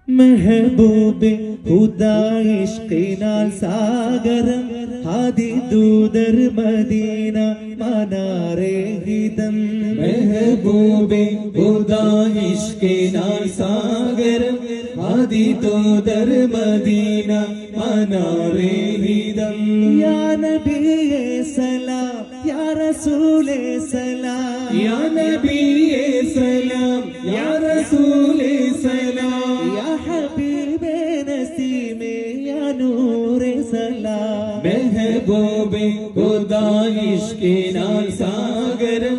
മെഹബൂബ് ഖുദാ ഇഷ്കിനാൽ സാഗരം ഹാദി ദൂതർ മദീന മനാരേ ഹിതം. മെഹബൂബ് ഖുദാ ഇഷ്കിനാൽ സാഗരം ഹാദി ദൂതർ മദീന മനാരേ ഹിതം. യാ നബിയേ സലാം യാ റസൂലേ സലാം, യാ നബിയേ സലാം യാ റസൂലേ സലാം, യാ ഹബീബേ നസീമേ യാ നൂറേ സലാം. മെഹബൂബ് ഖുദാ ഇഷ്കിനാൽ സാഗരം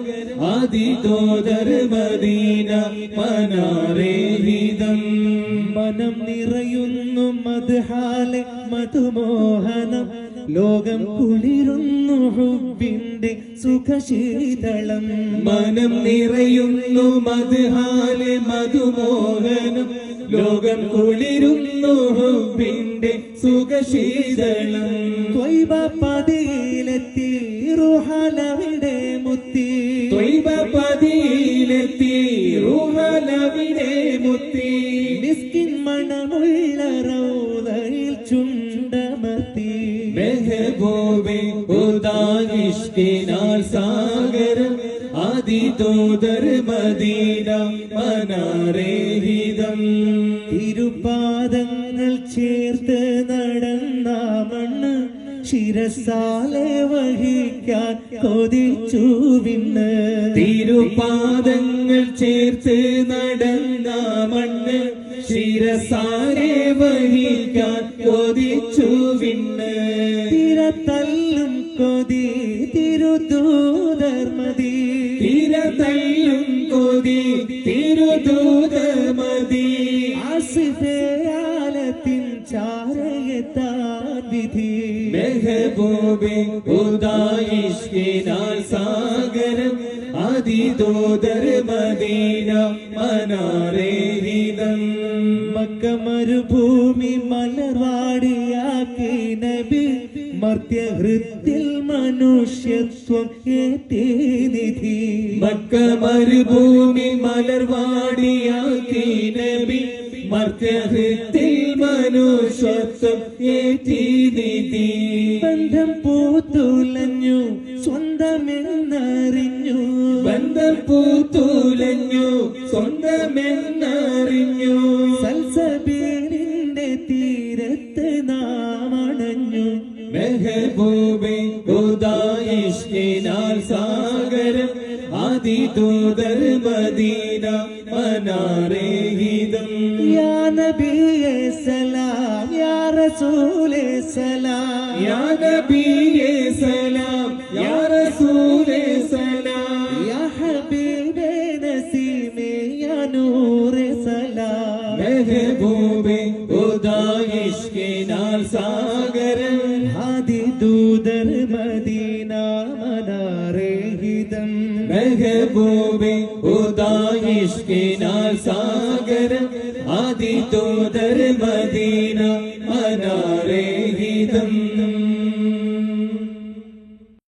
ആദി ദൂതർ മദീന മനാരേ ഹിതം. മനം നിറയുന്നു മദ്ഹാലെ മധുമോഹനം, ലോകം കുളിരുന്നു ഹുബ്ബിന്റെ സുഖശീതളം. മനം നിറയുന്നു മദ്ഹാലെ മധുമോഹനം, ലോകം കുളിരുന്നു ഹുബ്ബിന്റെ സുഖശീതളം. ത്വയ്ബ പതിയിലെത്തി റൂഹലവിടെ മുത്തി, ത്വയ്ബ പതിയിലെത്തി റൂഹലവിടെ മുത്തി, മിസ്കിൻ മണമുള്ള റൗദയിൽ ചുണ്ടമർത്തി. മെഹബൂബേ ഖുദാ ഇഷ്കിനാൽ സാഗരം ആദി ദൂതർ മദീന മനാരേ ഹിതം. തിരുപാദങ്ങൾ ചേർത്ത് നടന്ന മണ്ണ് ശിരസാലെ വഹിക്കാൻ കൊതിച്ചു വിണ്ണ്. തിരുപാദങ്ങൾ ചേർത്ത് നടന്ന മണ്ണ് ശിരസാരെ വഹിക്കാൻ കൊതിച്ചു വിണ്ണ്. തിരതല്ലും കൊതി തിരുദൂതർ മദീ, തിരതല്ലും കൊതി തിരുദൂതർ മദീ, ആസിഫയാലത്തിൻ ചാരയെത്താൻ വിധി. മെഹബൂബേ ഖുദാ ഇഷ്കിനാൽ സാഗരം ആദി ദൂതർ മദീന മനാരേ ഹിതം. മക്ക മരുഭൂമി മലർവാടിയാക്കി നബി, മർത്യഹൃത്തിൽ മനുഷ്യത്വം ഏറ്റി നിധി. മക്ക മരുഭൂമി മലർവാടിയാക്കി നബി, മർത്യഹൃത്തിൽ മനുഷ്യത്വം ഏറ്റി നിധി. ബന്ധം പൂത്തുലഞ്ഞു സ്വന്തമെന്നറിഞ്ഞു, ബന്ധം പൂത്തുലഞ്ഞു സ്വന്തമെന്നറിഞ്ഞു. സൽസബീലിന്റെ തീരത്ത് നാം അണഞ്ഞു. മെഹബൂബേ ഖുദാ ഇഷ്കിനാൽ സാഗരം ആദി ദൂതർ മദീന മനാരേ ഹിതം. യാ നബിയേ സലാം യാ റസൂലേ സലാം, യാ നബിയേ സലാം യാ റസൂലേ സലാം, യാ ഹബീബേ നസീമേ യാ നൂറേ സലാം. മെഹബൂബേ ഖുദാ ഇഷ്കിനാൽ സാഗരം ഹാദി ദൂതർ മദീന മനാരേ ഹിതം. മെഹബൂബേ ഖുദാ ഇഷ്കിനാൽ സാഗരം ആദി ദൂതർ മദീന മനാരേ ഹിതം.